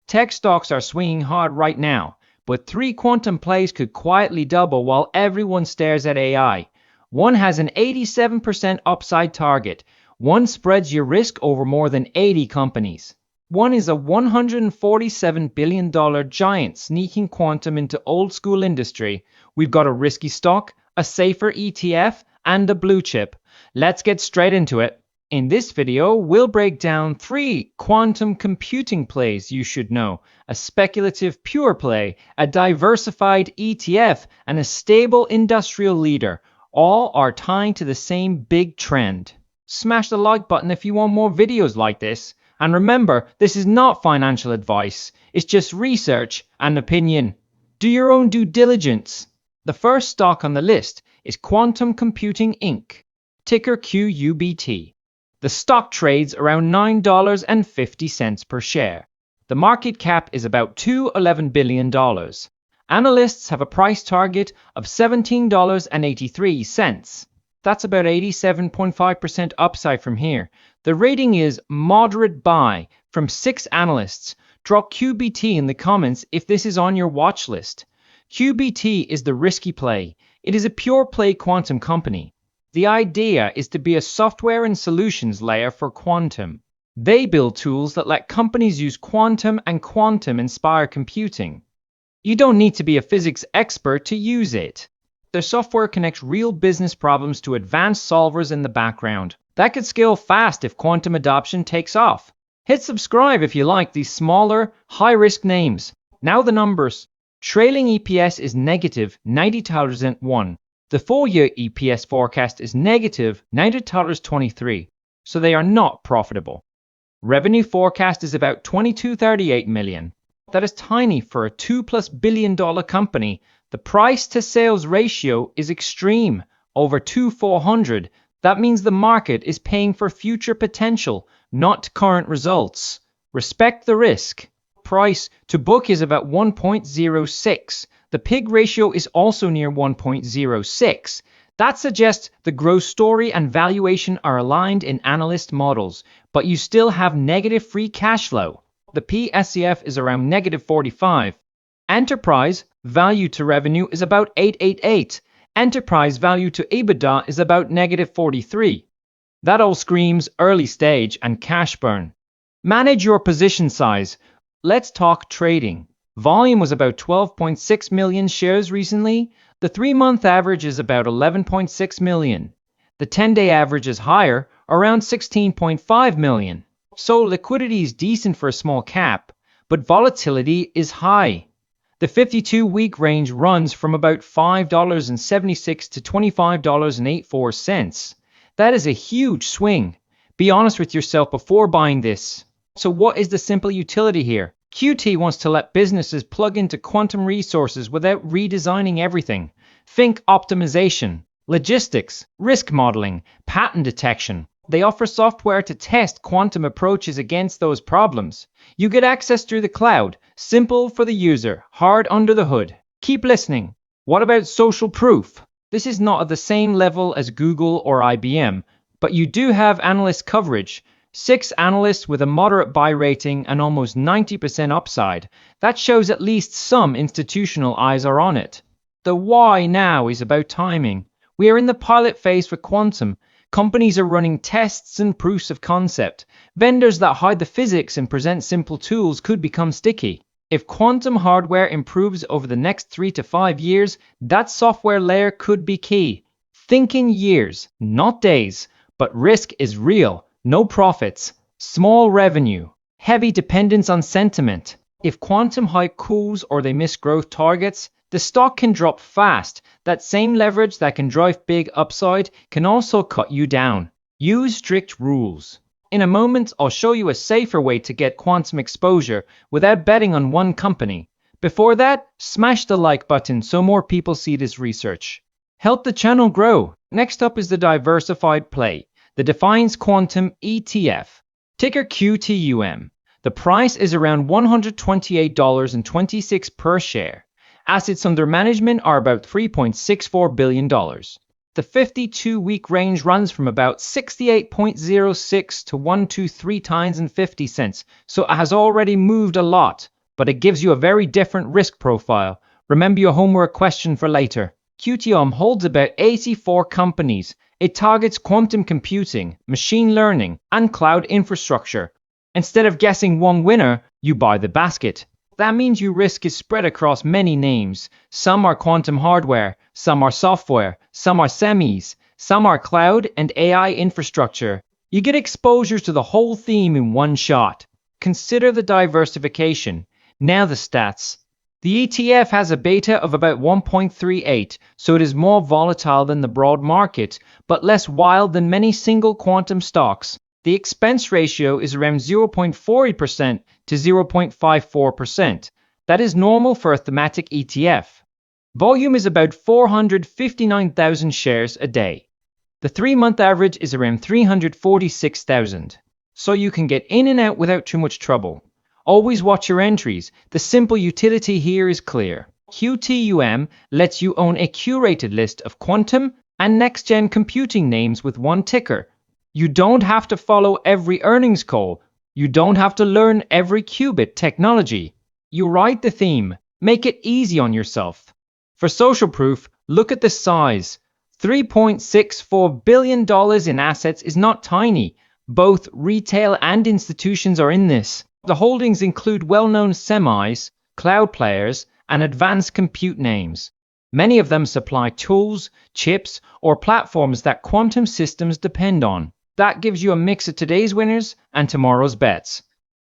Tech stocks are swinging hard right now, but 3 quantum plays could quietly double while everyone stares at AI. One has an 87% upside target. One spreads your risk over more than 80 companies. One is a $147 billion giant sneaking quantum into old school industry. We've got a risky stock, a safer ETF, and a blue chip. Let's get straight into it. In this video, we'll break down 3 quantum computing plays you should know, a speculative pure play, a diversified ETF, and a stable industrial leader. All are tying to the same big trend. Smash the like button if you want more videos like this. And remember, this is not financial advice. It's just research and opinion. Do your own due diligence. The first stock on the list is Quantum Computing Inc., ticker QUBT. The stock trades around $9.50 per share. The market cap is about $211 billion. Analysts have a price target of $17.83. That's about 87.5% upside from here. The rating is moderate buy from 6 analysts. Drop QBT in the comments if this is on your watch list. QBT is the risky play. It is a pure play quantum company. The idea is to be a software and solutions layer for quantum. They build tools that let companies use quantum and quantum-inspired computing. You don't need to be a physics expert to use it. Their software connects real business problems to advanced solvers in the background. That could scale fast if quantum adoption takes off. Hit subscribe if you like these smaller, high-risk names. Now the numbers. Trailing EPS is negative $90.01. The full-year EPS forecast is negative $90.23, so they are not profitable. Revenue forecast is about $22.38 million. That is tiny for a $2+ billion company. The price-to-sales ratio is extreme, over 2:400. That means the market is paying for future potential, not current results. Respect the risk. Price to book is about 1.06. The PIG ratio is also near 1.06. That suggests the growth story and valuation are aligned in analyst models, but you still have negative free cash flow. The PSCF is around negative 45. Enterprise value to revenue is about 888. Enterprise value to EBITDA is about negative 43. That all screams early stage and cash burn. Manage your position size. Let's talk trading. Volume was about 12.6 million shares recently. The 3-month average is about 11.6 million. The 10-day average is higher, around 16.5 million. So liquidity is decent for a small cap, but volatility is high. The 52-week range runs from about $5.76 to $25.84. That is a huge swing. Be honest with yourself before buying this. So what is the simple utility here? QT wants to let businesses plug into quantum resources without redesigning everything. Think optimization, logistics, risk modeling, pattern detection. They offer software to test quantum approaches against those problems. You get access through the cloud. Simple for the user, hard under the hood. Keep listening. What about social proof? This is not at the same level as Google or IBM, but you do have analyst coverage. 6 analysts with a moderate buy rating and almost 90% upside. That shows at least some institutional eyes are on it. The why now is about timing. We are in the pilot phase for quantum. Companies are running tests and proofs of concept. Vendors that hide the physics and present simple tools could become sticky. If quantum hardware improves over the next 3 to 5 years, that software layer could be key. Think in years, not days, but risk is real. No profits, small revenue, heavy dependence on sentiment. If quantum hype cools or they miss growth targets, the stock can drop fast. That same leverage that can drive big upside can also cut you down. Use strict rules. In a moment, I'll show you a safer way to get quantum exposure without betting on one company. Before that, smash the like button so more people see this research. Help the channel grow. Next up is the diversified play. The Defiance Quantum ETF, ticker QTUM. The price is around $128.26 per share. Assets under management are about $3.64 billion. The 52-week range runs from about 68.06 to 123 times and 50 cents, so it has already moved a lot. but it gives you a very different risk profile. Remember your homework question for later. QTUM holds about 84 companies. It targets quantum computing, machine learning, and cloud infrastructure. Instead of guessing one winner, you buy the basket. That means your risk is spread across many names. Some are quantum hardware, some are software, some are semis, some are cloud and AI infrastructure. You get exposure to the whole theme in one shot. Consider the diversification. Now the stats. The ETF has a beta of about 1.38, so it is more volatile than the broad market, but less wild than many single quantum stocks. The expense ratio is around 0.40% to 0.54%. That is normal for a thematic ETF. Volume is about 459,000 shares a day. The 3-month average is around 346,000. So you can get in and out without too much trouble. Always watch your entries. The simple utility here is clear. QTUM lets you own a curated list of quantum and next-gen computing names with one ticker. You don't have to follow every earnings call. You don't have to learn every qubit technology. You write the theme. Make it easy on yourself. For social proof, look at the size. $3.64 billion in assets is not tiny. Both retail and institutions are in this. The holdings include well-known semis, cloud players, and advanced compute names. Many of them supply tools, chips, or platforms that quantum systems depend on. That gives you a mix of today's winners and tomorrow's bets.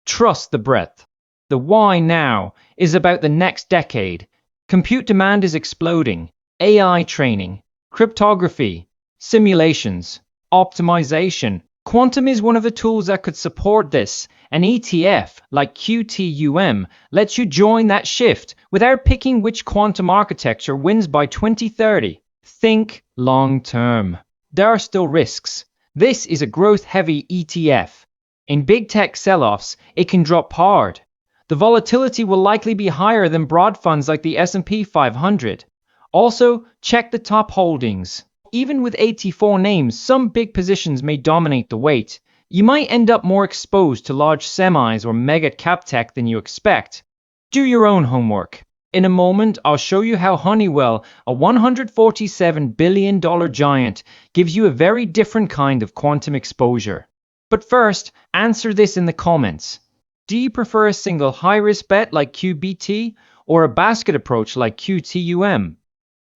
Trust the breadth. The why now is about the next decade. Compute demand is exploding. AI training, cryptography, simulations, optimization. Quantum is one of the tools that could support this. An ETF like QTUM lets you join that shift without picking which quantum architecture wins by 2030. Think long term. There are still risks. This is a growth-heavy ETF. In big tech sell-offs, it can drop hard. The volatility will likely be higher than broad funds like the S&P 500. Also, check the top holdings. Even with 84 names, some big positions may dominate the weight. You might end up more exposed to large semis or mega cap tech than you expect. Do your own homework. In a moment, I'll show you how Honeywell, a $147 billion giant, gives you a very different kind of quantum exposure. But first, answer this in the comments. Do you prefer a single high-risk bet like QUBT or a basket approach like QTUM?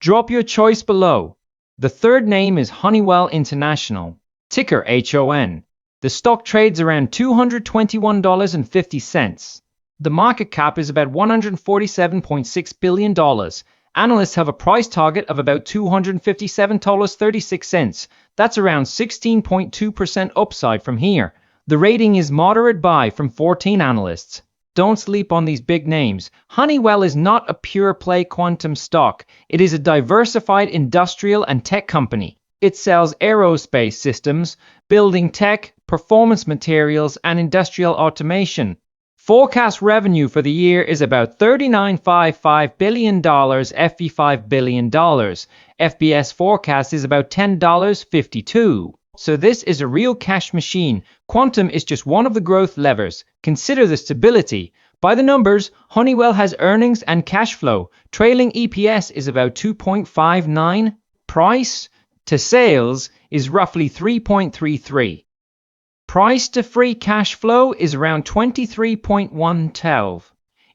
Drop your choice below. The third name is Honeywell International, ticker HON. The stock trades around $221.50. The market cap is about $147.6 billion. Analysts have a price target of about $257.36. That's around 16.2% upside from here. The rating is moderate buy from 14 analysts. Don't sleep on these big names. Honeywell is not a pure play quantum stock. It is a diversified industrial and tech company. It sells aerospace systems, building tech, performance materials, and industrial automation. Forecast revenue for the year is about $39.55 billion, FV5 billion. FBS forecast is about $10.52. So this is a real cash machine. Quantum is just one of the growth levers. Consider the stability. By the numbers, Honeywell has earnings and cash flow. Trailing EPS is about 2.59. Price to sales is roughly 3.33. Price to free cash flow is around 23.12.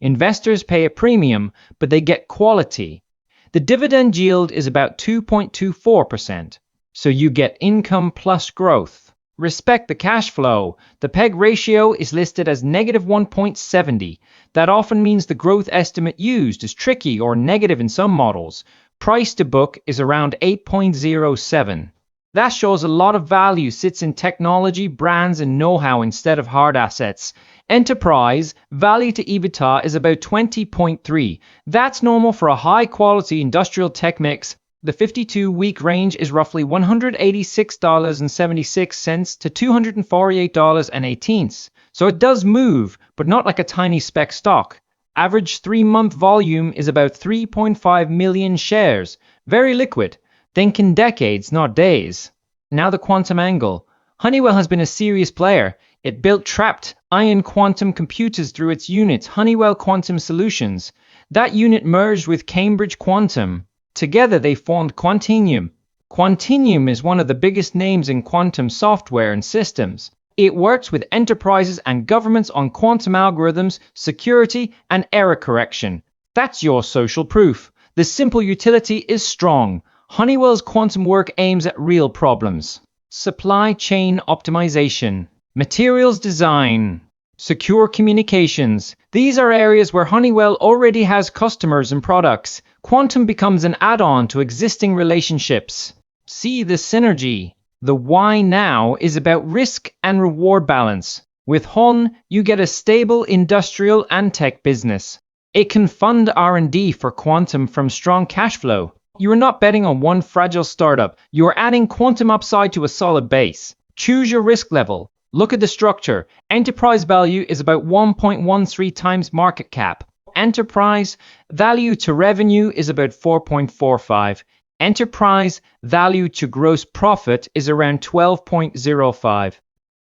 Investors pay a premium, but they get quality. The dividend yield is about 2.24%. So you get income plus growth. Respect the cash flow. The PEG ratio is listed as negative 1.70. That often means the growth estimate used is tricky or negative in some models. Price to book is around 8.07. That shows a lot of value sits in technology, brands, and know-how instead of hard assets. Enterprise value to EBITDA is about 20.3. That's normal for a high-quality industrial tech mix. The 52-week range is roughly $186.76 to $248.18. So it does move, but not like a tiny spec stock. Average 3-month volume is about 3.5 million shares. Very liquid. Think in decades, not days. Now the quantum angle. Honeywell has been a serious player. It built trapped ion quantum computers through its unit, Honeywell Quantum Solutions. That unit merged with Cambridge Quantum. Together they formed QTUM. QTUM is one of the biggest names in quantum software and systems. It works with enterprises and governments on quantum algorithms, security, and error correction. That's your social proof. The simple utility is strong. Honeywell's quantum work aims at real problems. Supply chain optimization, materials design, secure communications. These are areas where Honeywell already has customers and products. Quantum becomes an add-on to existing relationships. See the synergy. The why now is about risk and reward balance. With HON, you get a stable industrial and tech business. It can fund R&D for quantum from strong cash flow. You are not betting on one fragile startup. You are adding quantum upside to a solid base. Choose your risk level. Look at the structure. Enterprise value is about 1.13 times market cap. Enterprise value to revenue is about 4.45. Enterprise value to gross profit is around 12.05.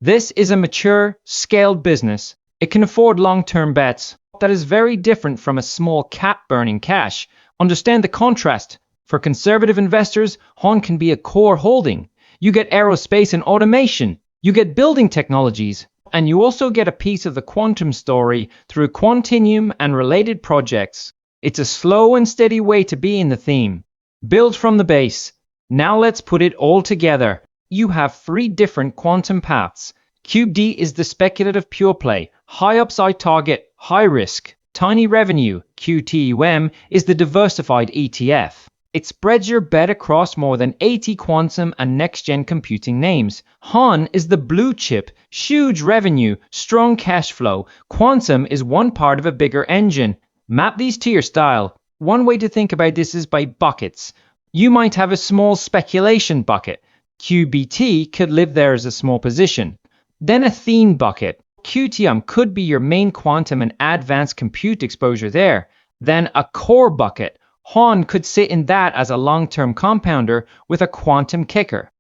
This is a mature, scaled business. It can afford long-term bets. That is very different from a small cap burning cash. Understand the contrast. For conservative investors, HON can be a core holding. You get aerospace and automation. You get building technologies. And you also get a piece of the quantum story through QTUM and related projects. It's a slow and steady way to be in the theme. Build from the base. Now let's put it all together. You have 3 different quantum paths. QUBT is the speculative pure play, high upside target, high risk, tiny revenue. QTUM is the diversified ETF. It spreads your bet across more than 80 quantum and next-gen computing names. HON is the blue chip, huge revenue, strong cash flow. Quantum is one part of a bigger engine. Map these to your style. One way to think about this is by buckets. You might have a small speculation bucket. QUBT could live there as a small position. Then a theme bucket. QTUM could be your main quantum and advanced compute exposure there. Then a core bucket. HON could sit in that as a long-term compounder with a quantum kicker.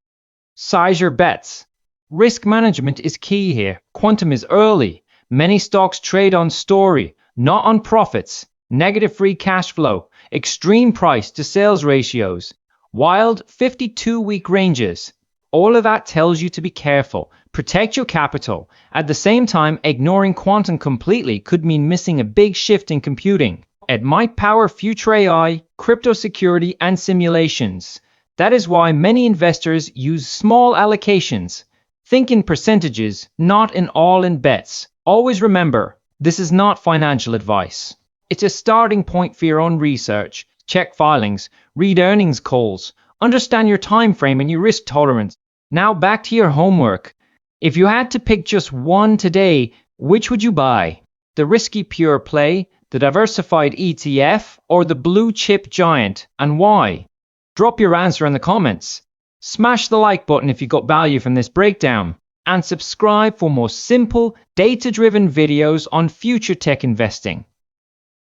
Size your bets. Risk management is key here. Quantum is early. Many stocks trade on story, not on profits. Negative free cash flow, extreme price to sales ratios, wild 52-week ranges. All of that tells you to be careful. Protect your capital. At the same time, ignoring quantum completely could mean missing a big shift in computing. It might power future AI, crypto security, and simulations. That is why many investors use small allocations. Think in percentages, not in all-in bets. Always remember, this is not financial advice. It's a starting point for your own research. Check filings, read earnings calls, understand your time frame and your risk tolerance. Now back to your homework. If you had to pick just one today, which would you buy? The risky pure play, the diversified ETF, or the blue chip giant, and why? Drop your answer in the comments. Smash the like button if you got value from this breakdown, and subscribe for more simple, data-driven videos on future tech investing.